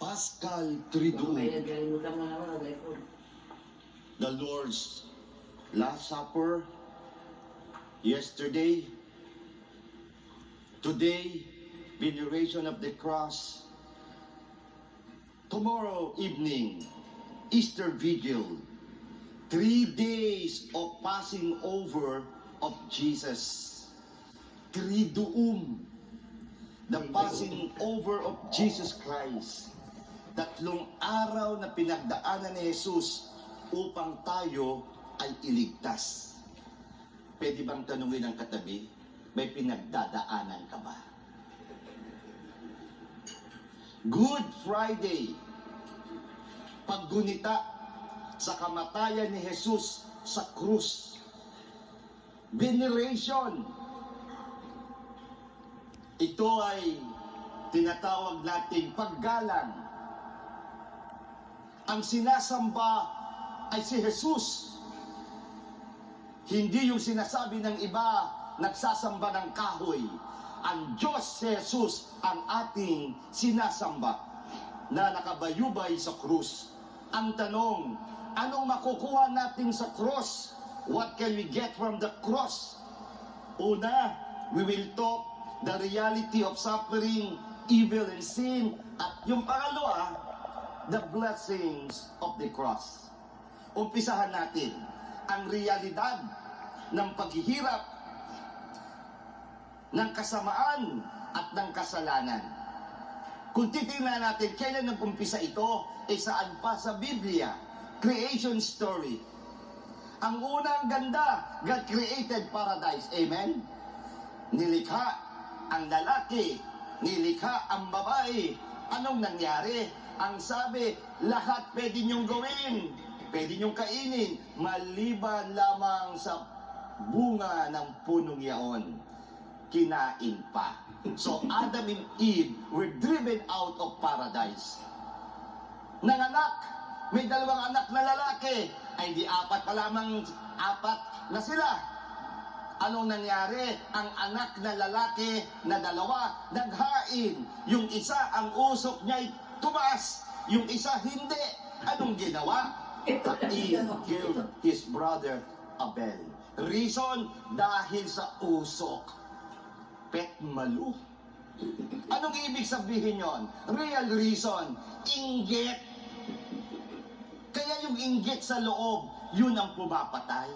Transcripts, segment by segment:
Pascal Triduum, the Lord's Last Supper, yesterday, today, veneration of the cross, tomorrow evening, Easter Vigil, 3 days of passing over of Jesus. Triduum, the passing over of Jesus Christ. 3 araw na pinagdaanan ni Jesus upang tayo ay iligtas. Pwede bang tanungin ang katabi, may pinagdadaanan ka ba? Good Friday, paggunita sa kamatayan ni Jesus sa krus. Veneration, ito ay tinatawag nating paggalang. Ang sinasamba ay si Jesus. Hindi yung sinasabi ng iba, nagsasamba ng kahoy. Ang Diyos si Jesus ang ating sinasamba na nakabayubay sa krus. Ang tanong, anong makukuha natin sa cross? What can we get from the cross? Una, we will talk the reality of suffering, evil, and sin. At yung pangalawa, the blessings of the cross. Umpisahan natin ang realidad ng paghihirap, ng kasamaan at ng kasalanan. Kung titingnan natin kailan nag-umpisa ito, saan pa sa Biblia? Creation story. Ang unang ganda, God created paradise. Amen? Nilikha ang lalaki, nilikha ang babae. Anong nangyari? Ang sabi, lahat pwede niyong gawin, pwede niyong kainin, maliban lamang sa bunga ng punong yaon. Kinain pa. So Adam and Eve were driven out of paradise. Nanganak, may 2 anak na lalaki, ay di 4 pa lamang, 4 na sila. Anong nangyari? Ang anak na lalaki na 2, naghain. Yung isa, ang usok niya ay tumaas. Yung isa, hindi. Anong ginawa? Cain killed his brother Abel. Reason? Dahil sa usok. Petmalu. Anong ibig sabihin yon? Real reason. Inggit. Kaya yung inggit sa loob, yun ang pumapatay.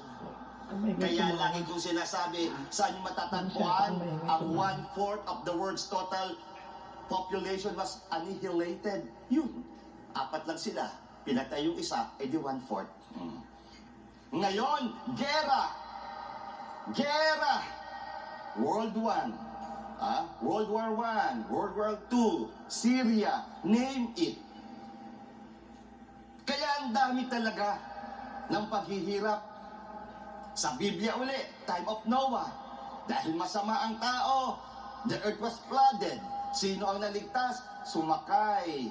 Kaya lagi kong sinasabi, saan matatagpuan ang 1/4 of the world's total population was annihilated. Yun. 4 lang sila. Pinatay yung isa, edi 1/4. Ngayon, gera. Gera. World War World War I, World War II, Syria, name it. Kaya ang dami talaga ng paghihirap. Sa Biblia uli, time of Noah. Dahil masama ang tao, the earth was flooded. Sino ang naligtas? Sumakay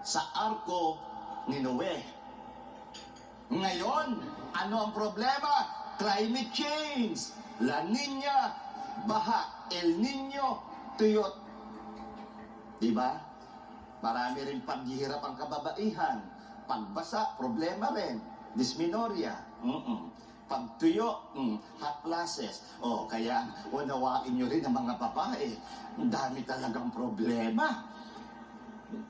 sa arko ni Noe. Ngayon, ano ang problema? Climate change, La Nina, baha, El Nino, tuyot. Diba? Marami rin paghihirap ang kababaihan. Pagbasa, problema rin. Dysmenorrhea. Pagtuyo, hot flashes. Kaya unawain nyo rin ang mga babae. Ang dami talagang problema.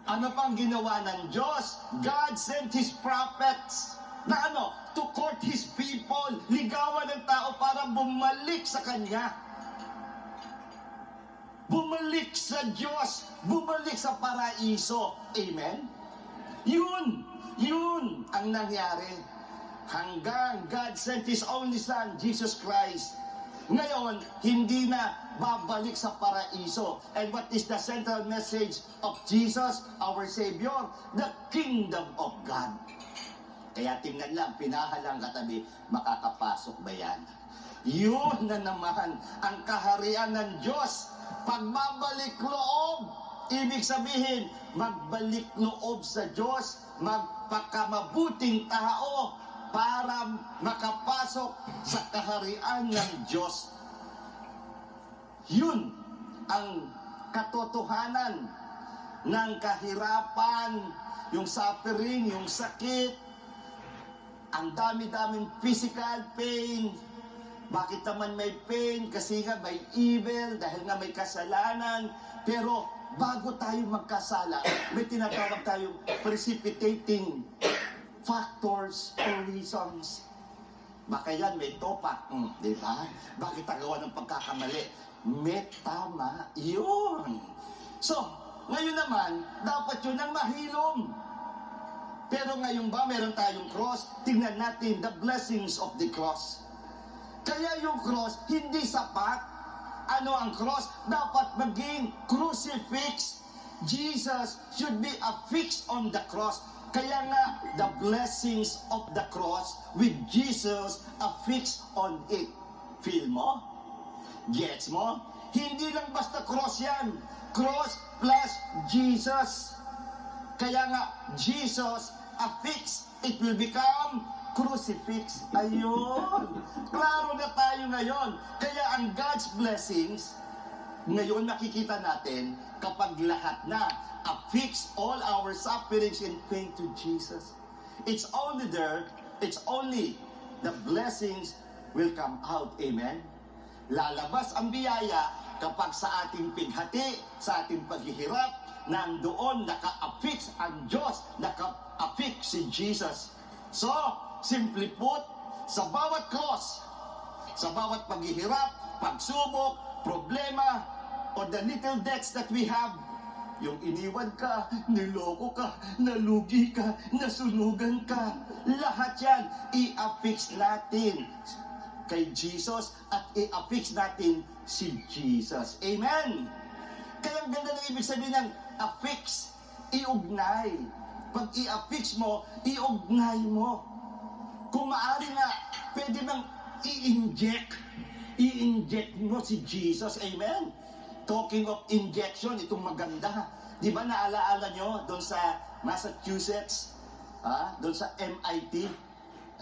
Ano pang ginawa ng Diyos? God sent His prophets na to court His people. Ligawan ng tao para bumalik sa Kanya. Bumalik sa Diyos. Bumalik sa paraiso. Amen? Yun ang nangyari. Hanggang God sent His only Son, Jesus Christ. Ngayon, hindi na babalik sa paraiso. And what is the central message of Jesus, our Savior? The kingdom of God. Kaya tingnan lang, pinahalang katabi, makakapasok ba yan? Yun na naman ang kaharian ng Diyos. Pagbabalik loob, ibig sabihin, magbalik loob sa Diyos, magpakamabuting tao, para makapasok sa kaharian ng Diyos. Yun ang katotohanan ng kahirapan, yung suffering, yung sakit, ang dami-daming physical pain. Bakit naman may pain? Kasi nga may evil, dahil nga may kasalanan. Pero bago tayo magkasala, may tinatawag tayong precipitating factors or reasons. Baka yan, may topak. Di ba? Bakit tagawa ng pagkakamali? May tama. Yun. So, ngayon naman, dapat yun ang mahilom. Pero ngayon ba, meron tayong cross? Tingnan natin the blessings of the cross. Kaya yung cross, hindi sapat. Ano ang cross? Dapat maging crucifix. Jesus should be affixed on the cross. Kaya nga, the blessings of the cross with Jesus affixed on it. Feel mo? Gets mo? Hindi lang basta cross yan. Cross plus Jesus. Kaya nga, Jesus affixed, it will become crucifix. Ayun. Klaro na tayo ngayon. Kaya ang God's blessings, ngayon nakikita natin kapag lahat na affix all our sufferings and pain to Jesus. It's only there, it's only the blessings will come out. Amen? Lalabas ang biyaya kapag sa ating pighati, sa ating paghihirap, nandoon naka-affix ang Diyos, naka-affix si Jesus. So, simply put, sa bawat cross, sa bawat paghihirap, pagsubok, problema, or the little debts that we have, yung iniwan ka, niloko ka, nalugi ka, nasunugan ka, lahat yan, i-affix natin kay Jesus at i-affix natin si Jesus. Amen! Kaya ang ganda ng ibig sabihin ng affix, iugnay. Pag i-affix mo, iugnay mo. Kung maaari nga, pwede bang i-inject mo si Jesus. Amen? Talking of injection, itong maganda. Di ba naalaala nyo doon sa Massachusetts? Doon sa MIT?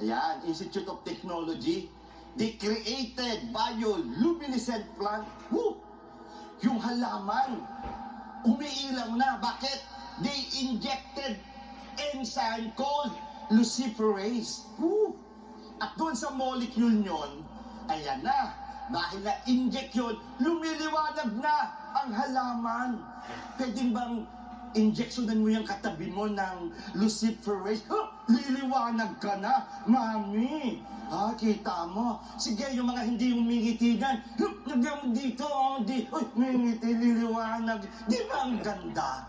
Ayan, Institute of Technology. They created bioluminescent plant. Woo! Yung halaman, umiilaw na. Bakit? They injected enzyme called luciferase. Woo! At doon sa molecule nyon, ayan na. Dahil na-inject yun, lumiliwanag na ang halaman. Pwedeng bang injectionan mo yung katabi mo ng luciferase? Liliwanag ka na, mami. Kita mo. Sige, yung mga hindi umingiti dyan, nagyang dito, mingiti, liliwanag. Di ba ang ganda?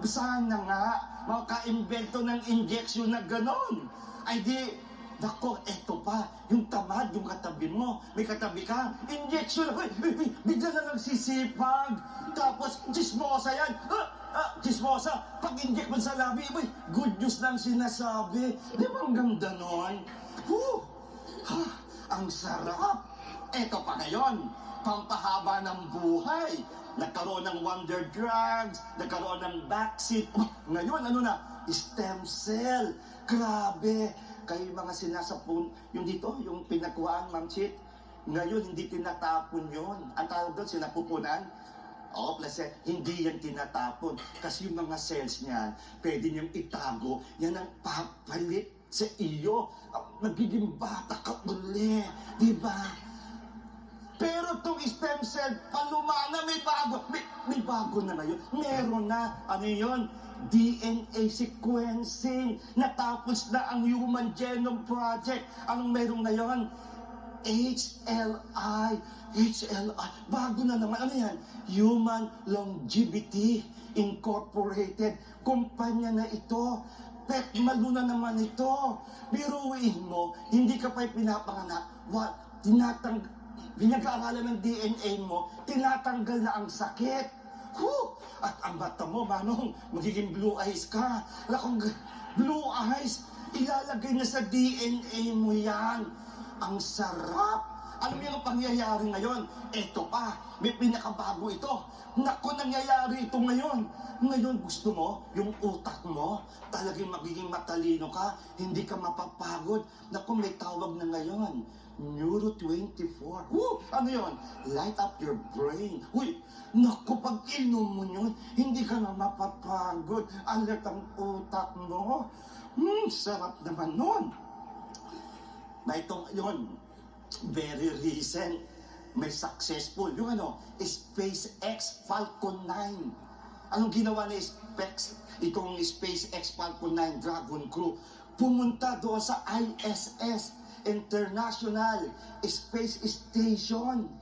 Sana nga, maka-invento ng injection na ganon. Ay di, nako, eto pa, yung tamad, yung katabi mo, may katabi ka, injection, bigla na nagsisipag, tapos, chismosa yan, chismosa, pag-inject mo sa labi, good news lang sinasabi, di ba ang ganda nun? Ang sarap, eto pa ngayon, pampahaba ng buhay, nagkaroon ng wonder drugs, nagkaroon ng vaccine, ngayon, ano na, stem cell, grabe, kayo mga sinasapon, yung dito, yung pinakuhaan, Ma'am Chit, ngayon hindi tinatapon yon. Ang tawag doon, sinapupunan. Hindi yan tinatapon. Kasi yung mga cells niyan, pwede niyang itago, yan ang papalit sa iyo. Nagiging bata ka uli, di ba? Pero itong stem cell, palumana, may bago. May bago na ngayon. Meron na, ano yun? DNA sequencing. Natapos na ang Human Genome Project. Anong meron ngayon? HLI. Bago na naman. Ano yan? Human Longevity Incorporated. Kumpanya na ito. Petmalu na naman ito. Biruin mo, hindi ka pa'y pinapanganak. Pinag-aaralan ng DNA mo, tinatanggal na ang sakit. At ang mata mo, manong, magiging blue eyes ka. Kung blue eyes, ilalagay na sa DNA mo yan. Ang sarap. Alam niyo ang pangyayari ngayon? Eto pa, may pinakabago ito. Naku, nangyayari ito ngayon. Ngayon gusto mo, yung utak mo, talagang magiging matalino ka, hindi ka mapapagod. Naku, may tawag na ngayon. Neuro 24. Woo! Ano yon? Light up your brain. Uy, naku, pag inom mo yun, hindi ka na mapapagod. Alert ang utak mo. Sarap naman nun. Na itong yun, very recent, may successful. Yung ano, SpaceX Falcon 9. Anong ginawa ni itong SpaceX Falcon 9 Dragon Crew? Pumunta doon sa ISS, International Space Station.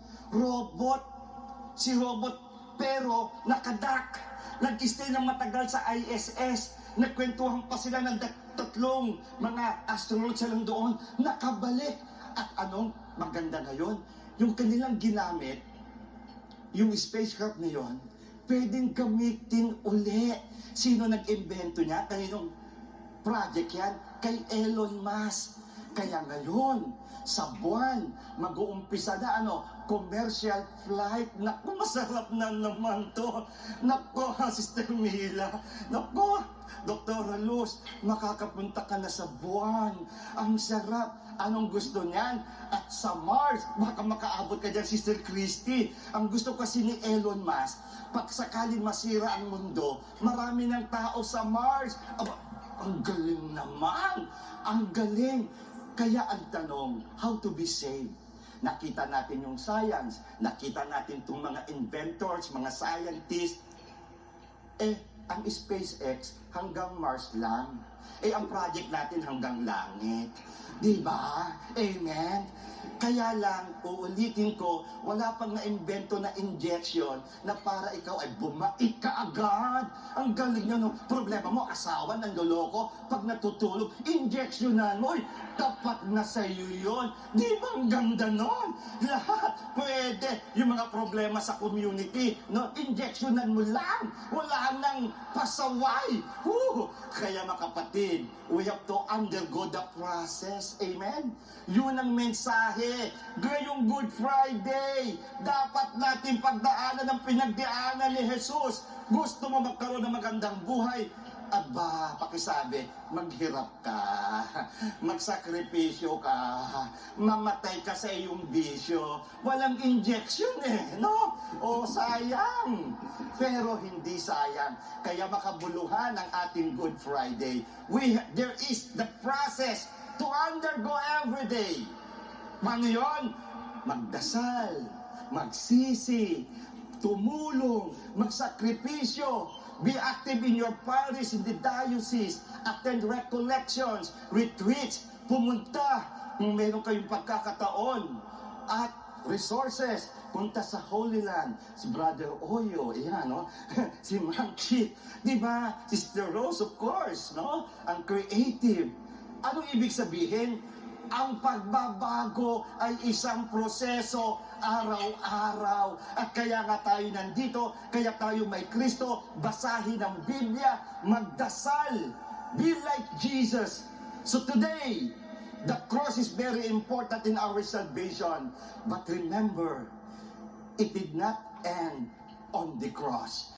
Si robot, pero nakadak. Nag-stay ng matagal sa ISS. Nagkwentuhan pa sila ng tatlong mga astronauts lang doon. Nakabalik. At anong maganda ngayon? Yung kanilang ginamit, yung spacecraft na yun, pwedeng gamitin uli. Sino nag-invento niya? Kaninong project yan? Kay Elon Musk. Kaya ngayon, sa buwan, mag-uumpisa na commercial flight. Naku, masarap na naman to. Naku, Sister Mila. Naku, Dr. Luz, makakapunta ka na sa buwan. Ang sarap. Anong gusto niyan? At sa Mars, baka makaabot ka dyan, Sister Christy. Ang gusto kasi ni Elon Musk, pag sakaling masira ang mundo, marami ng tao sa Mars. Aba, ang galing naman. Ang galing. Kaya ang tanong, how to be saved? Nakita natin yung science, nakita natin itong mga inventors, mga scientists. Ang SpaceX hanggang Mars lang. Ang project natin hanggang langit. Diba? Amen? Kaya lang, uulitin ko, wala pang na-invento na injection na para ikaw ay bumait ka agad. Ang galing nyo, no? Problema mo, asawa, nanloloko, pag natutulog, injectionan mo, tapat na sa iyo yun. Di ba ang ganda nun? Lahat pwede. Yung mga problema sa community, no? Injectionan mo lang. Wala nang pasaway. Kaya mga kapatid, we have to undergo the process. Amen? Yun ang mensahe. Ngayong Good Friday, dapat natin pagdaanan ang pinagdaanan ni Jesus. Gusto mo magkaroon ng magandang buhay? Aba, pakisabi, maghirap ka, magsakripisyo ka, mamatay ka sa iyong bisyo. Walang injection no? O sayang. Pero hindi sayang. Kaya makabuluhan ang ating Good Friday. There is the process to undergo every day. Ano yun? Magdasal, magsisi, tumulong, magsakripisyo, be active in your parish, in the diocese, attend recollections, retreats, pumunta kung meron kayong pagkakataon, at resources, punta sa Holy Land, si Brother Oyo, no? Si Ma'am Chit, di ba? Sister Rose, of course, no? Ang creative. Anong ibig sabihin? Ang pagbabago ay isang proseso araw-araw. At kaya nga tayo nandito, kaya tayo may Kristo, basahin ang Biblia, magdasal, be like Jesus. So today, the cross is very important in our salvation. But remember, it did not end on the cross.